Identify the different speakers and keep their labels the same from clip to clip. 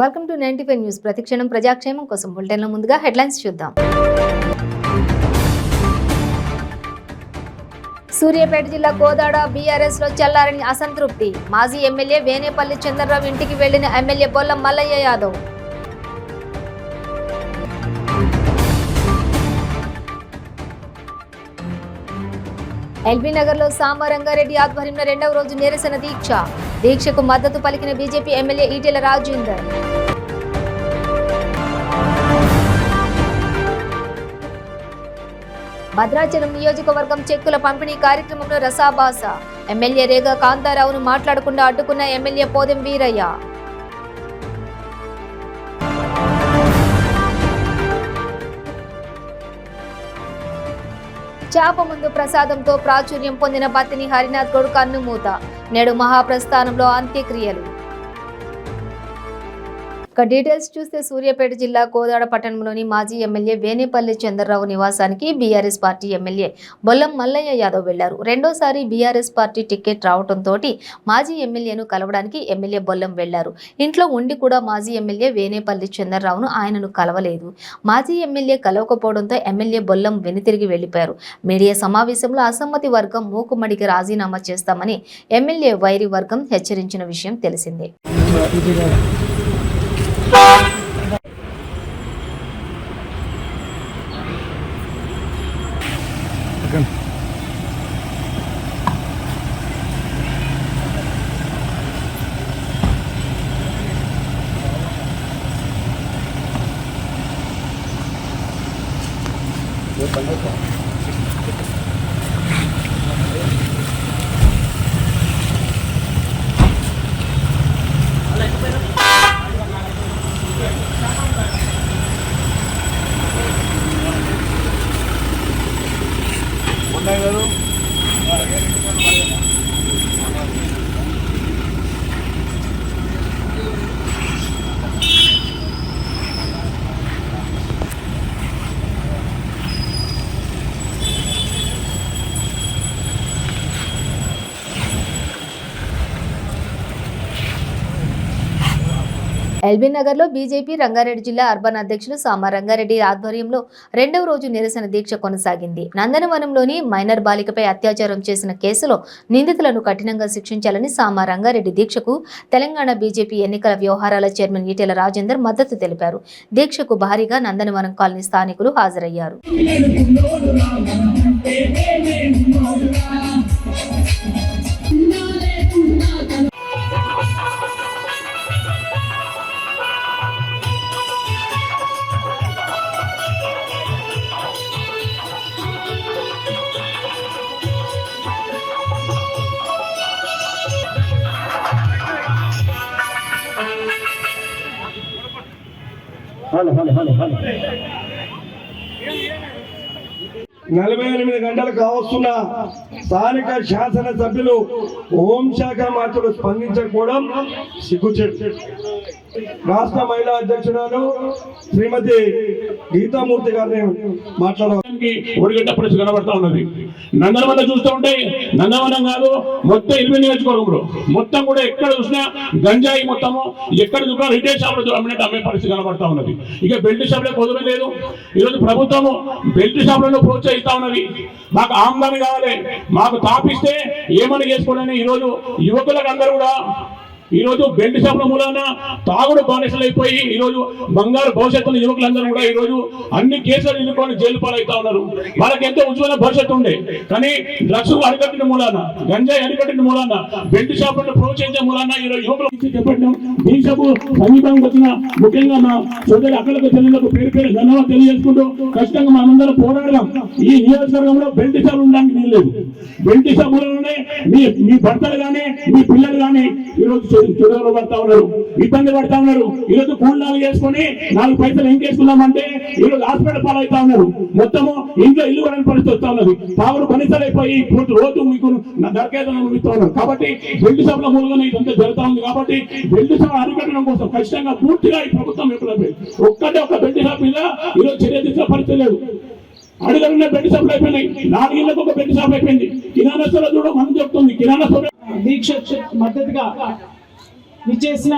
Speaker 1: Welcome to 95 news. ప్రతిక్షణం ప్రజాక్షేమం కోసం బులెటిన్లో ముందుగా హెడ్లైన్స్ చూద్దాం. సూర్యాపేట జిల్లా కోదాడ బీఆర్ఎస్ లో చల్లారని అసంతృప్తి. మాజీ ఎమ్మెల్యే వేనేపల్లి చంద్రరావు ఇంటికి వెళ్లిన ఎమ్మెల్యే బొల్లం మల్లయ్య యాదవ్. ఎల్బీ నగర్ లో సామరంగారెడ్డి ఆధ్వర్యంలో రెండవ రోజు నిరసన దీక్షకు మద్దతు పలికిన బీజేపీ ఎమ్మెల్యే ఈటెల రాజేందర్. భద్రాచలం నియోజకవర్గం చెక్కుల పంపిణీ కార్యక్రమంలో రసాభాస. ఎమ్మెల్యే రేగా కాంతారావును మాట్లాడకుండా అడ్డుకున్న ఎమ్మెల్యే పోదెం వీరయ్య. చాప ముందు ప్రసాదంతో ప్రాచుర్యం పొందిన పత్తిని హరినాథ్ గౌడ్ కన్నుమూత. నేడు మహాప్రస్థానంలో అంత్యక్రియలు. డీటెయిల్స్ చూస్తే సూర్యాపేట జిల్లా కోదాడ పట్టణంలోని మాజీ ఎమ్మెల్యే వేనేపల్లి చంద్రరావు నివాసానికి BRS party MLA Bollam Mallaiah Yadav వెళ్లారు. రెండోసారి బీఆర్ఎస్ పార్టీ టికెట్ రావడంతో మాజీ ఎమ్మెల్యేను కలవడానికి ఎమ్మెల్యే బొల్లం వెళ్లారు. ఇంట్లో ఉండి కూడా మాజీ ఎమ్మెల్యే వేనేపల్లి చంద్రరావును ఆయనను కలవలేదు. మాజీ ఎమ్మెల్యే కలవకపోవడంతో ఎమ్మెల్యే బొల్లం వెనుతిరిగి వెళ్లిపోయారు. మీడియా సమావేశంలో అసమ్మతి వర్గం మూకుమ్మడికి రాజీనామా చేస్తామని ఎమ్మెల్యే వైరి వర్గం హెచ్చరించిన విషయం తెలిసిందే. ఎల్బీ నగర్ లో బీజేపీ రంగారెడ్డి జిల్లా అర్బన్ అధ్యక్షులు సామరంగారెడ్డి ఆధ్వర్యంలో రెండవ రోజు నిరసన దీక్ష కొనసాగింది. నందనవనంలోని మైనర్ బాలికపై అత్యాచారం చేసిన కేసులో నిందితులను కఠినంగా శిక్షించాలని సామరంగారెడ్డి దీక్షకు తెలంగాణ బీజేపీ ఎన్నికల వ్యవహారాల చైర్మన్ ఈటెల రాజేందర్ మద్దతు తెలిపారు. దీక్షకు భారీగా నందనవనం కాలనీ స్థానికులు హాజరయ్యారు.
Speaker 2: హలో 48 గంటలు కావస్తున్న స్థానిక శాసనసభ్యులు హోంశాఖ మంత్రులు స్పందించకపోవడం సిగ్గుచేటు. రాష్ట్ర మహిళా అధ్యక్షురాలు శ్రీమతి గీతామూర్తి గారిని మాట్లాడడానికి
Speaker 3: ఒడిగడ్డ పరిస్థితి కనబడతా ఉన్నది. నందనవనం చూస్తూ ఉంటే నందనవనం కాదు మొత్తం 8 నియోజకవర్గంలో మొత్తం కూడా ఎక్కడ చూసినా గంజాయి మొత్తము ఎక్కడ చూసినా రిటైల్ షాపులు అమ్మే పరిస్థితి కనబడతా ఉన్నది. ఇక బెల్ట్ షాపులే పొదుపు లేదు. ఈరోజు ప్రభుత్వము బెల్ట్ షాపులను ప్రోత్సహిస్తా ఉన్నది. మాకు ఆమ్దాని కావాలి, మాకు తాపిస్తే ఏమని చేసుకోవాలని ఈరోజు యువకులకు అందరూ కూడా ఈరోజు బెల్ట్ షాపుల మూలాన తాగుడు బానిసలు అయిపోయి ఈరోజు బంగారు భవిష్యత్తున్న యువకులందరూ కూడా ఈరోజు అన్ని కేసులు ఎన్నుకొని జైలు పాలవుతా ఉన్నారు. వాళ్ళకి ఎంతో ఉజ్వల భవిష్యత్తు ఉండే, కానీ డ్రగ్స్ అరికట్టిన మూలాన, గంజాయి అరికట్టిన మూలాన, బెల్ట్ షాపులను ప్రోత్సహించే మూలాన ఈరోజు యువకులు చెప్పడం దీక్షకు సమీపంగా వచ్చిన ముఖ్యంగా మా సోదరి అక్కలకు చెల్లెలకు పేరు పేరు ధన్యవాదాలు తెలియజేసుకుంటూ ఖచ్చితంగా మనందరం పోరాడదాం. ఈ నియోజకవర్గంలో బెల్ట్ షాపులు ఉండడానికి వీల్లేదు. బెల్ట్ షాపులలోనే మీ భర్తలు కానీ మీ పిల్లలు కానీ ఈరోజు చెడుగులు పడతా ఉన్నారు, ఇబ్బంది పడతా ఉన్నారు. ఈరోజు కూలినాలు చేసుకుని 4 పైసలు ఏం చేసుకున్నామంటే ఈరోజు హాస్పిటల్ పాలవుతా ఉన్నారు. మొత్తము ఇంట్లో ఇల్లు కూడా పరిస్థితి వస్తా ఉన్నది. తాగుడు కనీసాలు అయిపోయి రోజు మీకు దరఖాస్తు అనుభవిస్తా ఉన్నారు. కాబట్టి బెల్ట్ షాపుల మూలంగా ఇదంతా జరుగుతా ఉంది. కాబట్టి బెల్ట్ షాప్ అరికట్టడం కోసం ఖచ్చితంగా పూర్తిగా ఈ ప్రభుత్వం ఒక్క బెల్ట్ షాప్ మీద ఈరోజు చర్య తీసుకునే పరిస్థితి లేదు. అడుగున్న బెల్ట్ షాపులు అయిపోయినాయి. 4 ఇళ్లకు ఒక బెల్ట్ షాప్ అయిపోయింది. కిరాణా స్టోర్ చూడ మనం చెప్తుంది. కిరాణా స్టోర్
Speaker 4: దీక్ష మద్దతుగా విచ్చేసిన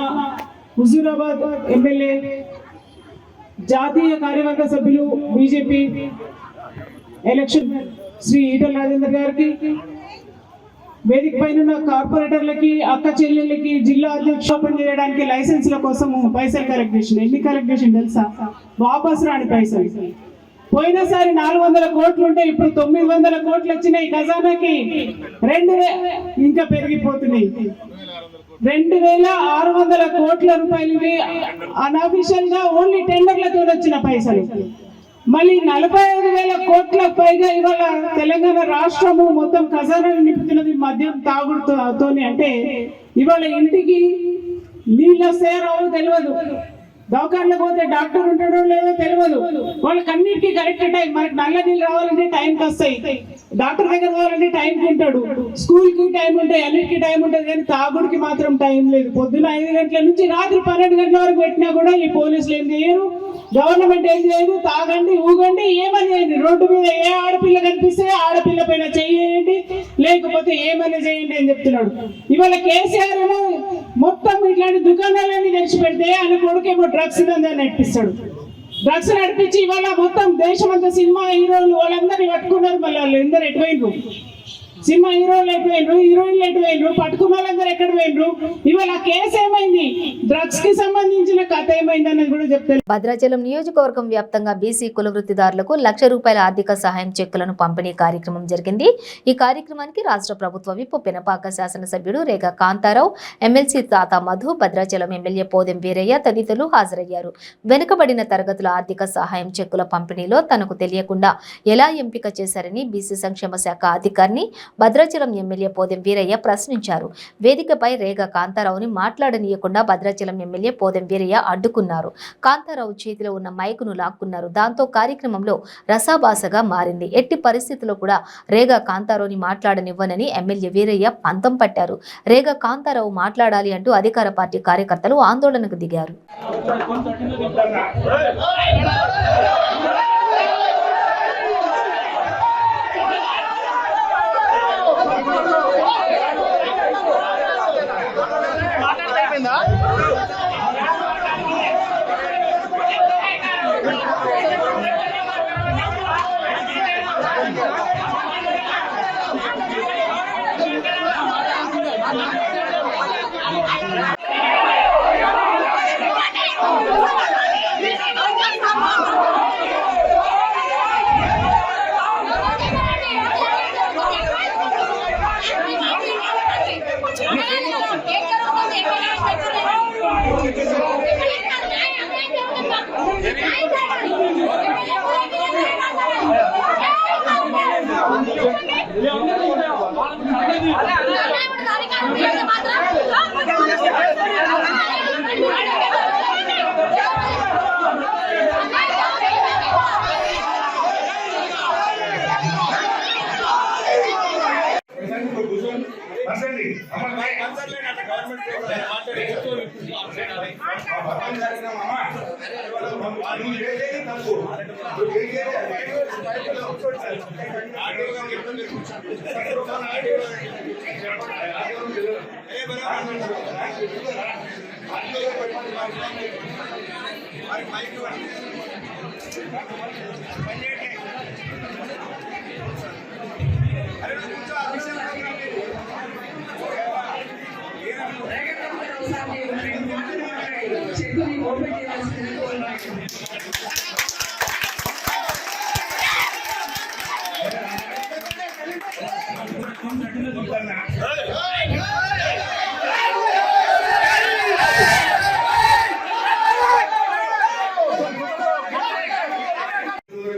Speaker 4: హుజూరాబాద్ ఎమ్మెల్యే జాతీయ కార్యవర్గ సభ్యులు బీజేపీ ఎలక్షన్ శ్రీ ఈటల రాజేందర్ గారికి, వేదిక పైన కార్పొరేటర్లకి, అక్క చెల్లెళ్ళకి, జిల్లా అధ్యక్ష ఓపెన్ చేయడానికి లైసెన్స్ల కోసం పైసలు కలెక్ట్ చేసిన. ఎన్ని కలెక్ట్ చేసిన తెలుసా? వాపస్ రాని పైసలు. పోయినసారి 400 కోట్లు ఉంటే ఇప్పుడు 900 కోట్లు వచ్చినాయి ఖజానాకి. ఇంకా పెరిగిపోతున్నాయి. 2600 కోట్ల రూపాయలు అన్అఫీషియల్ గా ఓన్లీ టెండర్లతో వచ్చిన పైసలు. మళ్ళీ 45,000 కోట్లకు పైగా ఇవాళ తెలంగాణ రాష్ట్రము మొత్తం ఖజానాను నింపుతున్నది మద్యం తాగుడుతోని. అంటే ఇవాళ ఇంటికి నీళ్ళు వస్తాయో రావో తెలియదు, దవాఖానలకు పోతే డాక్టర్ ఉంటాడో లేదో తెలియదు. వాళ్ళకి అన్నిటికీ కరెక్ట్ టైం. మనకి నల్ల నీళ్ళు రావాలంటే టైంకి వస్తాయి, డాక్టర్ దగ్గర పోవాలంటే టైంకి ఉంటాడు, స్కూల్కి టైం ఉంటాయి, అన్నిటికీ టైం ఉంటుంది. కానీ తాగుడికి మాత్రం టైం లేదు. పొద్దున్న 5 గంటల నుంచి రాత్రి 12 గంటల వరకు పెట్టినా కూడా ఈ పోలీసులు ఏం చేయరు, గవర్నమెంట్ ఏం చేయదు. తాగండి, ఊగండి, ఏమని చేయండి. రోడ్డు మీద ఏ ఆడపిల్ల కనిపిస్తే ఆడపిల్ల పైన చేయండి, లేకపోతే ఏమైనా చేయండి అని చెప్తున్నాడు. ఇవాళ కేసీఆర్ ఏమో మొత్తం ఇట్లాంటి దుకాణాలన్నీ తెచ్చి పెడితే ఆయన కొడుకేమో డ్రగ్స్ దందా నడిపిస్తాడు. డ్రగ్స్ నడిపించి ఇవాళ మొత్తం దేశమంతా సినిమా హీరోలు వాళ్ళందరినీ పట్టుకున్నారు. మళ్ళీ వాళ్ళు ఎందరు ఎటువైండ్రు? సినిమా హీరోలు ఎటువైండ్రు, హీరోయిన్లు ఎటువైండ్రు, పట్టుకున్న వాళ్ళందరూ ఎక్కడ పోయిండ్రు? ఇవాళ కేసు ఏమైంది, డ్రగ్స్ కి సంబంధించిన కథ ఏమైంది అనేది కూడా చెప్తారు.
Speaker 1: భద్రాచలం నియోజకవర్గం వ్యాప్తంగా బీసీ కుల వృత్తిదారులకు ₹1,00,000 ఆర్థిక సహాయం చెక్కులను పంపిణీ కార్యక్రమం జరిగింది. ఈ కార్యక్రమానికి రాష్ట్ర ప్రభుత్వ విప్ పెనపాక శాసనసభ్యుడు రేగా కాంతారావు, ఎమ్మెల్సీ తాత మధు, భద్రాచలం ఎమ్మెల్యే పోదెం వీరయ్య తదితరులు హాజరయ్యారు. వెనుకబడిన తరగతుల ఆర్థిక సహాయం చెక్కుల పంపిణీలో తనకు తెలియకుండా ఎలా ఎంపిక చేశారని బీసీ సంక్షేమ శాఖ అధికారిని భద్రాచలం ఎమ్మెల్యే పోదెం వీరయ్య ప్రశ్నించారు. వేదికపై రేగా కాంతారావుని మాట్లాడనీయకుండా భద్రాచలం ఎమ్మెల్యే పోదెం వీరయ్య అడ్డుకున్నారు. కాంతారావు చేతిలో ఉన్న మైకును లాక్కున్నారు. దాంతో కార్యక్రమంలో రసాభాసగా మారింది. ఎట్టి పరిస్థితుల్లో కూడా రేగా కాంతారావుని మాట్లాడనివ్వనని ఎమ్మెల్యే వీరయ్య పంతం పట్టారు. రేగా కాంతారావు మాట్లాడాలి అంటూ అధికార పార్టీ కార్యకర్తలు ఆందోళనకు దిగారు.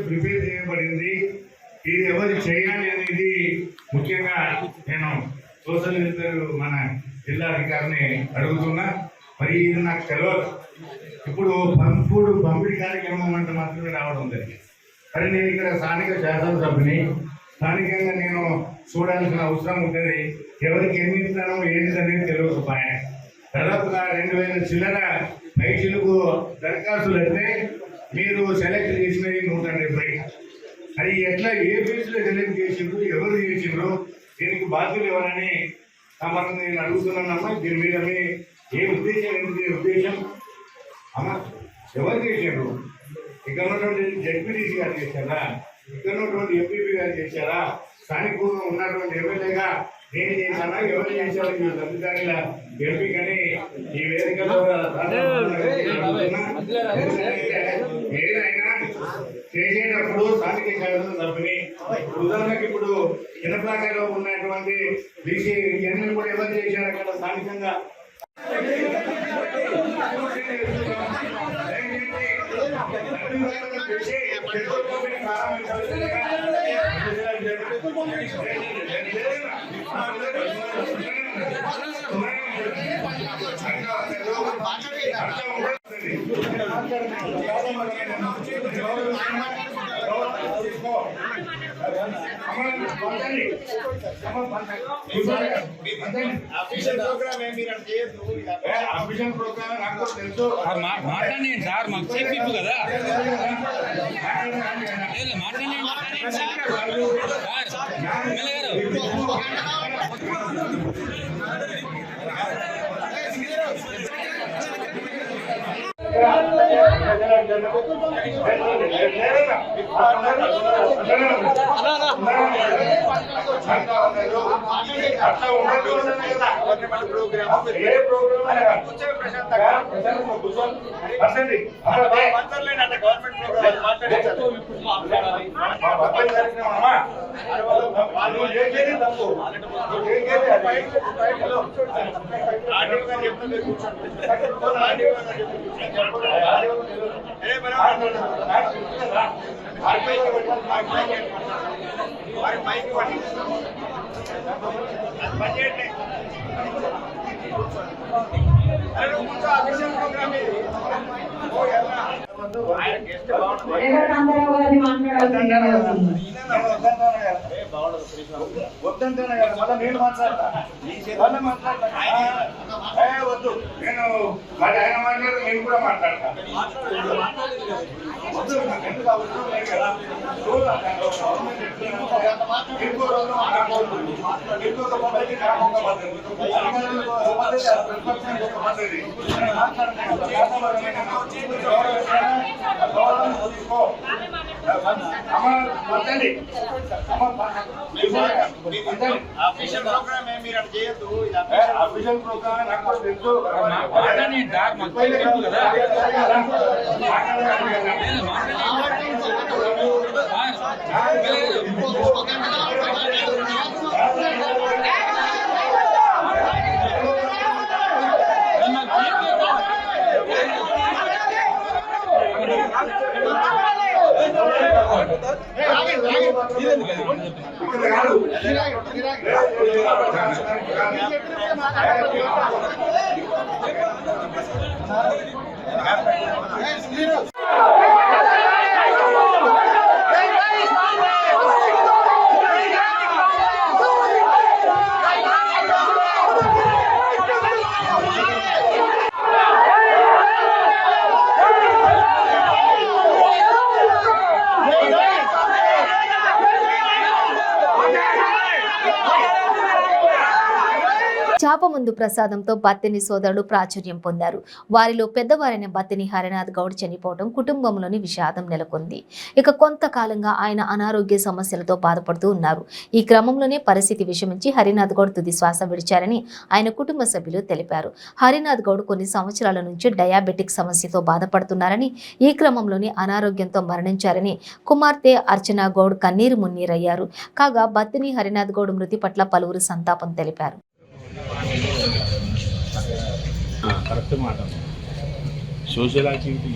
Speaker 5: ప్రిపేర్ చేయబడింది. ఇది ఎవరు చేయాలి అనేది ముఖ్యంగా నేను సోషల్ వెల్ఫేర్ మన జిల్లా అధికారిని అడుగుతున్నా. మరి ఇది నాకు తెలియదు. ఇప్పుడు పంపిణీ కార్యక్రమం అంటే మాత్రమే రావడం జరిగింది. మరి నేను ఇక్కడ స్థానిక శాసనసభ్యుని, స్థానికంగా నేను చూడాల్సిన అవసరం ఉంటుంది. ఎవరికి ఎన్ని ఇస్తానో ఏంటి అనేది తెలియకపోయా. దాదాపుగా 2,000 చిల్లర పైచిలకు దరఖాస్తులు అయితే మీరు సెలెక్ట్ చేసినవి 170. అది ఎట్లా ఏ బేస్లో సెలెక్ట్ చేసిండ్రు, ఎవరు చేసిండ్రు, దీనికి బాధ్యులు ఎవరని మనం నేను అడుగుతున్నానమ్మా. దీని మీద ఏ ఉద్దేశం, ఉద్దేశం చేశారు? ఇక్కడ ఉన్నటువంటి జడ్పీటీసీ గారు చేశారా? ఇక్కడ ఉన్నటువంటి ఎంపీపీ గారు చేశారా? స్థానికంగా ఉన్నటువంటి ఎమ్మెల్యేగా నేను చేశానా? ఎవరు చేశారు? మీరు లబ్ధిదారుల ఎంపీ కానీ ఈ వేదికలో ఏదైనా చేసేటప్పుడు స్థానిక శాసన సభ్యుని ఉదాహరణకి ఇప్పుడు చిన్నప్లాకలో ఉన్నటువంటి బీసీ ఎన్ని కూడా ఎవరు చేశారు అక్కడ స్థానికంగా?
Speaker 6: మాట్లాడండి సార్, మాకు చెప్పి కదా
Speaker 5: వద్దంటేనే కదా మళ్ళీ నేను మాట్లాడతా వద్దు. నేను మరి ఆయన మాట్లాడితే నేను కూడా మాట్లాడతా. వద్దు, ఎందుకు అవసరం లేదు కదా. ఇంకో రోజు మాట్లాడుకోవద్దు. ఇంకొక పద్ధతి కాకుండా పద్ధతి అఫీషియల్ ప్రోగ్రామ్ మీరు అక్కడ చేయొద్దు. అఫీషియల్ ప్రోగ్రామ్ నాకు తెలుసు.
Speaker 1: చాపముందు ప్రసాదంతో బత్తిని సోదరుడు ప్రాచుర్యం పొందారు. వారిలో పెద్దవారైన బత్తిని హరినాథ్ గౌడ్ చనిపోవడం కుటుంబంలోని విషాదం నెలకొంది. ఇక కొంతకాలంగా ఆయన అనారోగ్య సమస్యలతో బాధపడుతూ ఉన్నారు. ఈ క్రమంలోనే పరిస్థితి విషమించి హరినాథ్ గౌడ్ తుది శ్వాస విడిచారని ఆయన కుటుంబ సభ్యులు తెలిపారు. హరినాథ్ గౌడ్ కొన్ని సంవత్సరాల నుంచి డయాబెటిక్ సమస్యతో బాధపడుతున్నారని, ఈ క్రమంలోనే అనారోగ్యంతో మరణించారని కుమార్తె అర్చనా గౌడ్ కన్నీరు మున్నీరయ్యారు. కాగా బత్తిని హరినాథ్ గౌడ్ మృతి పట్ల పలువురు సంతాపం తెలిపారు.
Speaker 3: కరెక్ట్ మాట. సోషల్ యాక్టివిటీ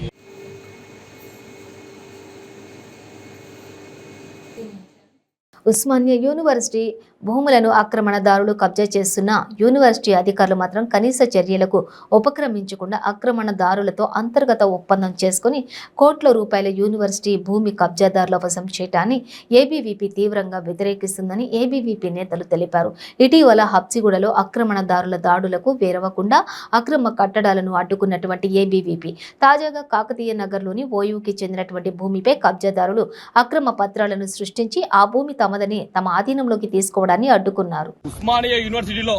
Speaker 1: ఉస్మానియా యూనివర్సిటీ భూములను ఆక్రమణదారులు కబ్జా చేస్తున్న యూనివర్సిటీ అధికారులు మాత్రం కనీస చర్యలకు ఉపక్రమించకుండా ఆక్రమణదారులతో అంతర్గత ఒప్పందం చేసుకుని కోట్ల రూపాయల యూనివర్సిటీ భూమి కబ్జాదారుల వశం చేయటాన్ని ఏబీవీపీ తీవ్రంగా వ్యతిరేకిస్తుందని ఏబీవీపీ నేతలు తెలిపారు. ఇటీవల హబ్సిగూడలో ఆక్రమణదారుల దాడులకు వేరవకుండా అక్రమ కట్టడాలను అడ్డుకున్నటువంటి ఏబీవీపీ తాజాగా కాకతీయ నగర్లోని ఓయూకి చెందినటువంటి భూమిపై కబ్జాదారులు అక్రమ పత్రాలను సృష్టించి ఆ భూమి తమదని తమ ఆధీనంలోకి తీసుకోవడాన్ని అడ్డుకున్నారు.
Speaker 6: ఉస్మానియా యూనివర్సిటీలో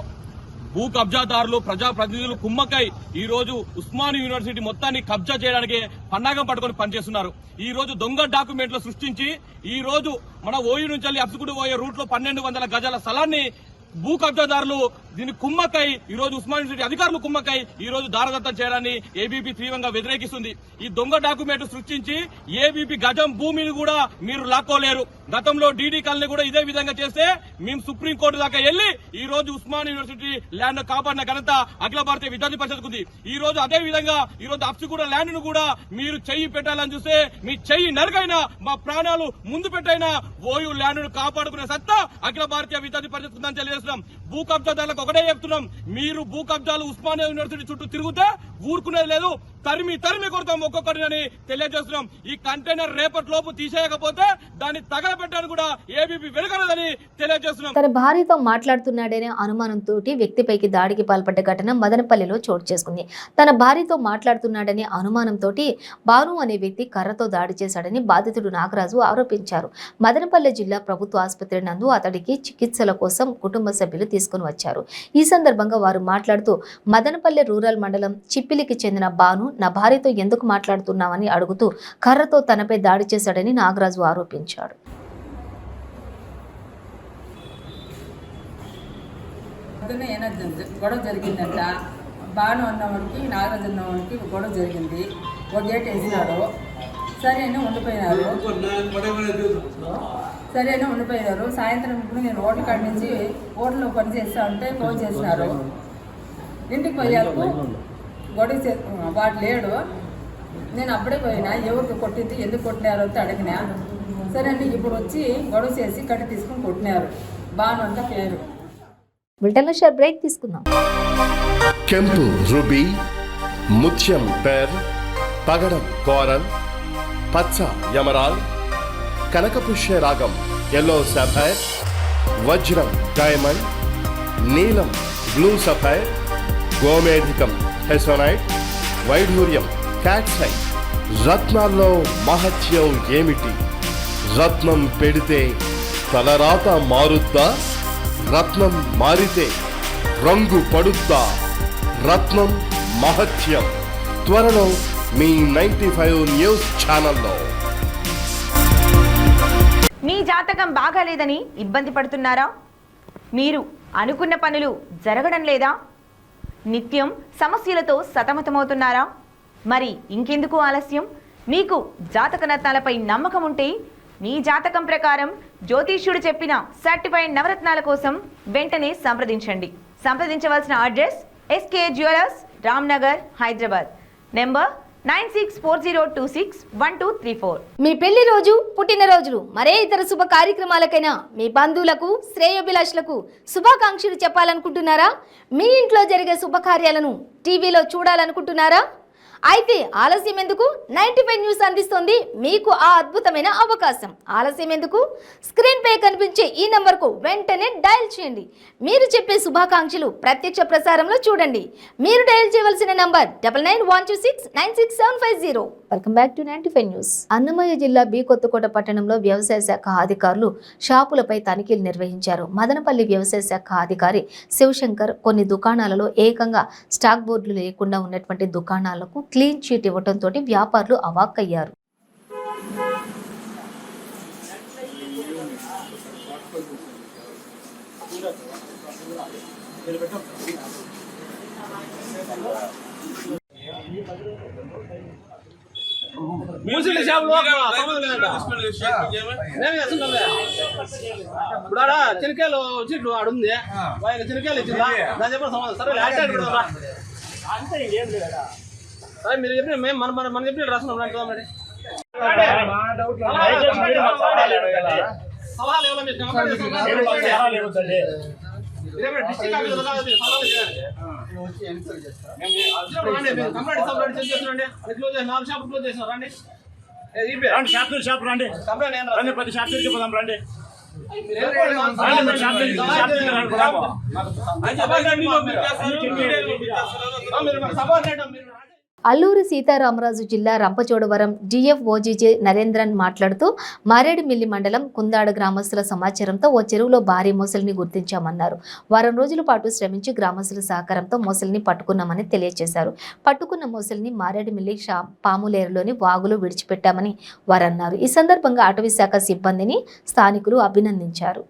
Speaker 6: భూ కబ్జాదారులు ప్రజాప్రతినిధులు కుమ్మక్కై ఈ రోజు ఉస్మానియా యూనివర్సిటీ మొత్తాన్ని కబ్జా చేయడానికి పన్నాగం పట్టుకొని పనిచేస్తున్నారు. ఈ రోజు దొంగ డాక్యుమెంట్లు సృష్టించి ఈ రోజు మన ఓయూ నుంచి అప్సుకుంటూ పోయే రూట్ లో 1200 గజాల స్థలాన్ని భూ కబ్జాదారులు దీన్ని కుమ్మక్కై ఈ రోజు ఉస్మానియా యూనివర్సిటీ అధికారులు కుమ్మక్కై ఈ రోజు దారదత్తం చేయడాన్ని ఏబీపీ తీవ్రంగా వ్యతిరేకిస్తుంది. ఈ దొంగ డాక్యుమెంట్ సృష్టించి ఏబీపీ గజం భూమిని కూడా మీరు లాక్కోలేరు. గతంలో డీడీ కాలనీ కూడా ఇదే విధంగా చేస్తే మేము సుప్రీంకోర్టు దాకా వెళ్లి ఈ రోజు ఉస్మానియా యూనివర్సిటీ ల్యాండ్ కాపాడిన ఘనత అఖిల భారతీయ విద్యార్థి పరిషత్ ఉంది. ఈ రోజు అదే విధంగా ఈ రోజు అప్సిగూడ ల్యాండ్ ను కూడా మీరు చెయ్యి పెట్టాలని చూస్తే మీ చెయ్యి నరకైనా మా ప్రాణాలు ముందు పెట్టైనా ఓయూ ల్యాండ్ ను కాపాడుకునే సత్తా అఖిల భారతీయ విద్యార్థి పరిషత్ ఉందని తెలియజేస్తున్నాం. భూ కబ్జాదారులకు ఒకటే చెప్తున్నాం, మీరు భూ కబ్జాలు ఉస్మానియా యూనివర్సిటీ చుట్టూ తిరుగుతే ఊరుకునేది లేదు, తరిమి కొడతాం ఒక్కొక్కటి అని తెలియజేస్తున్నాం. ఈ కంటైనర్ రేపటి లోపు తీసేయకపోతే దాన్ని తగలబెట్టడానికి కూడా ఏబీపీ వెనుకనదని తెలియజేస్తున్నాం.
Speaker 1: తన భార్యతో మాట్లాడుతున్నాడనే అనుమానంతో వ్యక్తిపైకి దాడికి పాల్పడ్డ ఘటన మదనపల్లిలో చోటు చేసుకుంది. తన భార్యతో మాట్లాడుతున్నాడనే అనుమానంతో బాను అనే వ్యక్తి కర్రతో దాడి చేశాడని బాధితుడు నాగరాజు ఆరోపించారు. మదనపల్లి జిల్లా ప్రభుత్వ ఆసుపత్రి నందు అతడికి చికిత్సల కోసం కుటుంబ సభ్యులు తీసుకుని వచ్చారు. ఈ సందర్భంగా వారు మాట్లాడుతూ మదనపల్లి రూరల్ మండలం చిప్పిలికి చెందిన బాను నా భార్యతో ఎందుకు మాట్లాడుతున్నామని అడుగుతూ కర్రతో తనపై దాడి చేశాడని నాగరాజు ఆరోపించాడు.
Speaker 7: గొడవ జరిగిందంట. బాను అన్నవాడికి నాగరాజు అన్నవాడికి గొడవ జరిగింది. ఒక గేట్ వేసినాడు. సరే అని ఉండిపోయినారు. సాయంత్రం ఇప్పుడు నేను హోటల్ కాడి నుంచి హోటల్లో పని చేస్తా ఉంటే ఫోన్ చేసినారు. ఇంటికి పోయాలకు గొడవ వాడు లేడు. నేను అప్పుడే పోయినా, ఎవరికి కొట్టింది ఎందుకు కొట్టినారు అని అడిగినా. సరే అండి ఇప్పుడు వచ్చి గొడవ చేసి కట్టి తీసుకుని కొట్టినారు. బాను అంత పేరు.
Speaker 1: బ్రిటన్లో షార్ట్ బ్రేక్ తీసుకుందాం.
Speaker 8: ಕೆಂಪು ರುಬಿ, ಮುತ್ಯಂ ಪೆರ್, పగడం కోరల్, పచ్చ యమరాల్, కనకపుష్య రాగం ఎల్లో సఫైర్, వజ్రం డైమండ్, నీలం బ్లూ సఫైర్, గోమేధికం హెసోనైట్, వైఢూర్యం క్యాట్సై. రత్నాల్లో మహత్యం ఏమిటి? రత్నం పెడితే తలరాత మారుద్దా? రత్నం మారితే రంగు పడుద్దా? రత్నం మహత్యం త్వరలో మీ 95 న్యూస్ ఛానల్లో.
Speaker 9: మీ జాతకం బాగాలేదని ఇబ్బంది పడుతున్నారా? మీరు అనుకున్న పనులు జరగడం లేదా? నిత్యం సమస్యలతో సతమతమవుతున్నారా? మరి ఇంకెందుకు ఆలస్యం? మీకు జాతక రత్నాలపై నమ్మకం ఉంటే మీ జాతకం ప్రకారం జ్యోతిష్యుడు చెప్పిన సర్టిఫైడ్ నవరత్నాల కోసం వెంటనే సంప్రదించండి. సంప్రదించవలసిన address SK jewellers, Ramnagar, Hyderabad. Number 9640261234.
Speaker 1: మీ పెళ్లి రోజు, పుట్టినరోజులు, మరే ఇతర శుభ కార్యక్రమాలకైనా మీ బంధువులకు, శ్రేయోభిలాషులకు శుభాకాంక్షలు చెప్పాలనుకుంటున్నారా? మీ ఇంట్లో జరిగే శుభకార్యాలను టీవీలో చూడాలనుకుంటున్నారా? అయితే ఆలస్యం ఎందుకు? 95 న్యూస్ అందిస్తోంది మీకు ఆ అద్భుతమైన అవకాశం. ఆలస్యం ఎందుకు? స్క్రీన్ పై కనిపించే ఈ నంబర్కు వెంటనే డయల్ చేయండి. మీరు చెప్పే శుభాకాంక్షలు ప్రత్యక్ష ప్రసారంలో చూడండి. మీరు డయల్ చేయవలసిన number 9912696750. Welcome back to 95 news. Annamayya జిల్లా బి కొత్తకోట పట్టణంలో వ్యవసాయ శాఖ అధికారులు షాపులపై తనిఖీలు నిర్వహించారు. మదనపల్లి వ్యవసాయ శాఖ అధికారి శివశంకర్ కొన్ని దుకాణాలలో ఏకంగా స్టాక్ బోర్డులు లేకుండా ఉన్నటువంటి దుకాణాలకు క్లీన్ చీట్ ఇవ్వడంతో వ్యాపారులు అవాక్కయ్యారు.
Speaker 10: చిరకాయలు చీట్లు ఆడుంది చిరకాయలు ఇచ్చిందా దాని చెప్పిన సమాధానం సరే మీరు చెప్పిన మేము మన చెప్పిన రాస్తున్నాం మరి సలహాలు డిస్ట్రిక్ట్ ఆఫీసర్ కంప్లైంట్ చేస్తున్నాండి. అది క్లోజ్ చేసి 4 షాపులు క్లోజ్ చేసినారు. రండి షాప్ రండి కంప్లైంట్ 10 షాప్ పోదాం రండి. మీరు
Speaker 1: అల్లూరి సీతారామరాజు జిల్లా రంపచోడవరం డిఎఫ్ఓజీజే నరేంద్రన్ మాట్లాడుతూ మారేడుమిల్లి మండలం కుందాడ గ్రామస్తుల సమాచారంతో ఓ చెరువులో భారీ మొసలిని గుర్తించామన్నారు. వారం రోజుల పాటు శ్రమించి గ్రామస్తుల సహకారంతో మొసలిని పట్టుకున్నామని తెలియజేశారు. పట్టుకున్న మొసలిని మారేడుమిల్లి పాములేరులోని వాగులో విడిచిపెట్టామని వారన్నారు. ఈ సందర్భంగా అటవీ శాఖ సిబ్బందిని స్థానికులు అభినందించారు.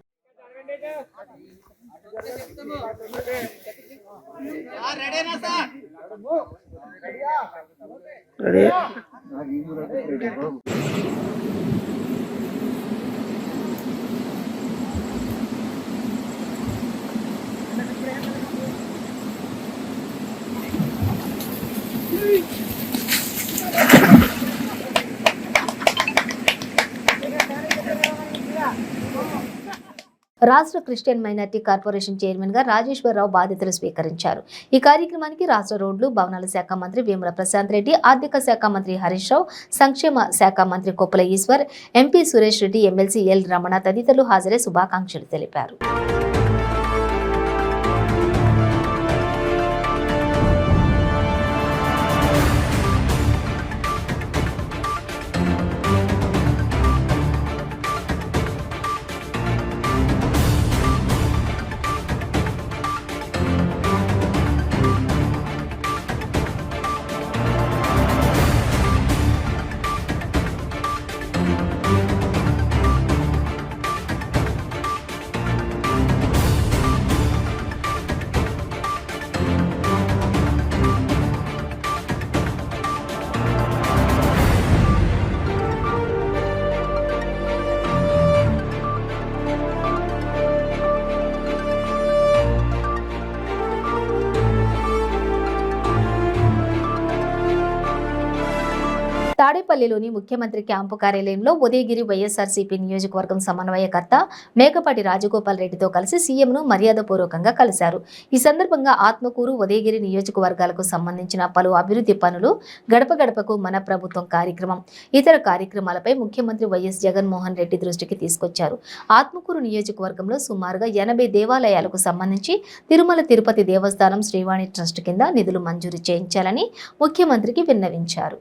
Speaker 1: రాష్ట్ర క్రిస్టియన్ మైనార్టీ కార్పొరేషన్ చైర్మన్ గా రాజేశ్వరరావు బాధ్యతలు స్వీకరించారు. ఈ కార్యక్రమానికి రాష్ట్ర రోడ్లు భవనాల శాఖ మంత్రి వేముల ప్రశాంత్ రెడ్డి, ఆర్థిక శాఖ మంత్రి హరీష్ రావు, సంక్షేమ శాఖ మంత్రి Koppula Eshwar, MP Suresh Reddy, MLC L Ramana తదితరులు హాజరై శుభాకాంక్షలు తెలిపారు. తాడేపల్లిలోని ముఖ్యమంత్రి క్యాంపు కార్యాలయంలో ఉదయగిరి వైఎస్ఆర్సీపీ నియోజకవర్గం సమన్వయకర్త మేకపాటి రాజగోపాల్ రెడ్డితో కలిసి సీఎంను మర్యాదపూర్వకంగా కలిశారు. ఈ సందర్భంగా ఆత్మకూరు, ఉదయగిరి నియోజకవర్గాలకు సంబంధించిన పలు అభివృద్ధి పనులు, గడప గడపకు మన ప్రభుత్వం కార్యక్రమం, ఇతర కార్యక్రమాలపై ముఖ్యమంత్రి వైఎస్ జగన్మోహన్ రెడ్డి దృష్టికి తీసుకొచ్చారు. ఆత్మకూరు నియోజకవర్గంలో సుమారుగా 80 దేవాలయాలకు సంబంధించి తిరుమల తిరుపతి దేవస్థానం శ్రీవాణి ట్రస్ట్ కింద నిధులు మంజూరు చేయించాలని ముఖ్యమంత్రికి విన్నవించారు.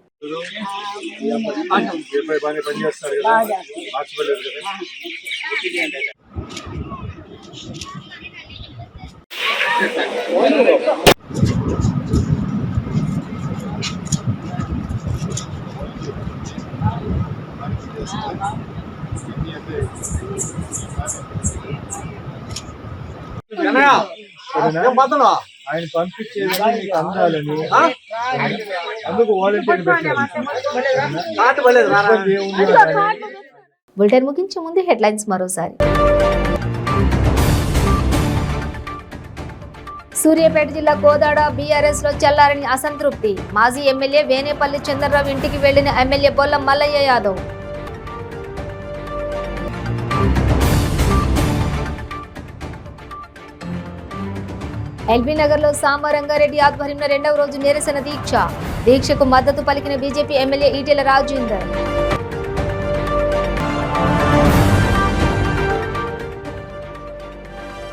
Speaker 11: ఆయన పంపించేది మీకు అందాలని అందుకు వాలంటీర్
Speaker 1: బులెటిన్ ముగించే ముందు హెడ్లైన్స్ మరోసారి. సూర్యాపేట జిల్లా కోదాడ బీఆర్ఎస్ లో చల్లారని అసంతృప్తి. మాజీ ఎమ్మెల్యే వేనేపల్లి చంద్రరావు ఇంటికి వెళ్లిన ఎమ్మెల్యే బొల్లం మల్లయ్య యాదవ్. ఎల్బీ నగర్ లో సాంబరంగారెడ్డి ఆధ్వర్యంలో 2వ రోజు నిరసన దీక్ష. దీక్షకు మద్దతు పలికిన బీజేపీ ఎమ్మెల్యే ఈటెల రాజేందర్.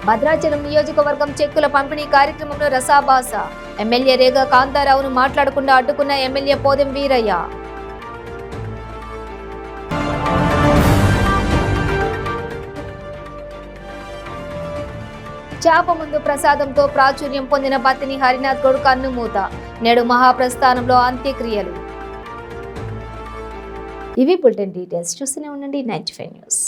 Speaker 1: భద్రాచలం నియోజకవర్గం చెక్కుల పంపిణీ కార్యక్రమంలో రసాభాస. ఎమ్మెల్యే రేగా కాంతారావును మాట్లాడకుండా అడ్డుకున్న ఎమ్మెల్యే పోదెం వీరయ్య. చాప ముందు ప్రసాదంతో ప్రాచుర్యం పొందిన బతిని హరినాథ్ గౌడ్ కన్నుమూత. నేడు మహాప్రస్థానంలో అంత్యక్రియలు. ఇవి బులెటిన్ డీటెయిల్స్. చూస్తూనే ఉండండి 95 న్యూస్.